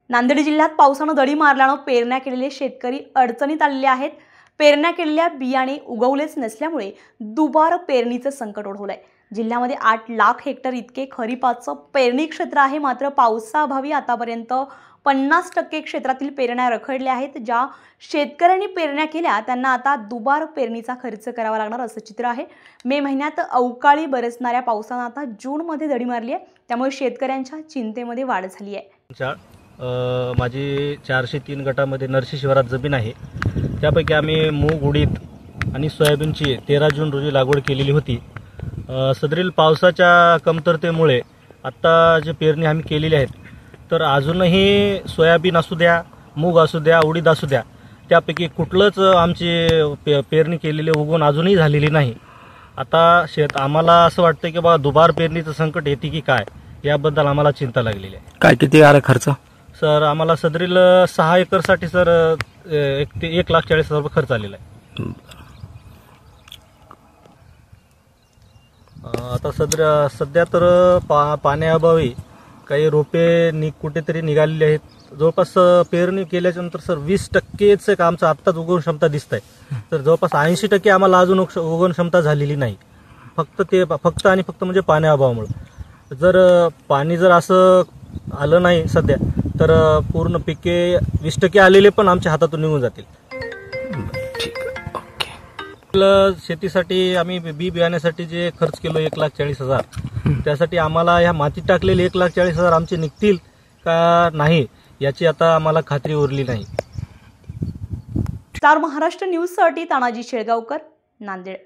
नांदेड जिल्ह्यात पावसानं दडी मारल्यानं पेरण्या केलेले शेतकरी अडचणीत आलेले आहेत। पेरण्या केलेल्या बियाणे उगवलेच नसल्यामुळे दुबार पेरणीचं संकट ओढवलंय। जिल्ह्यामध्ये 8 लाख हेक्टर इतके खरीपाचं पेरणी क्षेत्र आहे, मात्र पावसाअभावी आतापर्यंत 50% क्षेत्रातील पेरण्या रखडल्या आहेत। ज्या शेतकऱ्यांनी पेरण्या केल्या त्यांना आता दुबार पेरणीचा खर्च करावा लागणार असं चित्र आहे। मे महिन्यात अवकाळी बरसणाऱ्या पावसानं आता जूनमध्ये दडी मारली आहे, त्यामुळे शेतकऱ्यांच्या चिंतेमध्ये वाढ झाली आहे। माझी 403 गटामध्ये नरसी शिवारात जमीन आहे। त्यापैकी आम्ही मूग, उडीद आणि सोयाबीनची 13 जून रोजी लागवड केलेली होती। सदरील पावसाच्या कमतरतेमुळे आता जे पेरणी आम्ही केलेली आहेत, तर अजूनही सोयाबीन असू द्या, मूग असू द्या, उडीद असू द्या, त्यापैकी कुठलंच आमची पेरणी केलेली उगवून अजूनही झालेली नाही। आता आम्हाला असं वाटतं की बाबा दुबार पेरणीचं संकट येते की काय, याबद्दल आम्हाला चिंता लागलेली आहे। काय किती आला खर्च? सर आम्हाला सदरील 6 एकरसाठी सर 1,40,000 रुपये खर्च आलेला आहे। आता सध्या तर पाण्याअभावी काही रोपे कुठेतरी निघालेली आहेत। जवळपास पेरणी केल्याच्यानंतर सर 20%च आमचं आत्ताच उगवण क्षमता दिसत आहे। तर जवळपास 80% आम्हाला अजून उगवण क्षमता झालेली नाही, फक्त म्हणजे पाण्याअभावामुळे। जर पाणी जर असं आलं नाही सध्या, तर पूर्ण पिके 20% आलेले पण आमच्या हातातून निघून जातील। शेतीसाठी आम्ही बी बियाण्यासाठी जे खर्च केलो 1,40,000, त्यासाठी आम्हाला ह्या मातीत टाकलेले 1,40,000 आमचे निघतील का नाही याची आता आम्हाला खात्री उरली नाही। स्टार महाराष्ट्र न्यूजसाठी तानाजी शेळगावकर, नांदेड।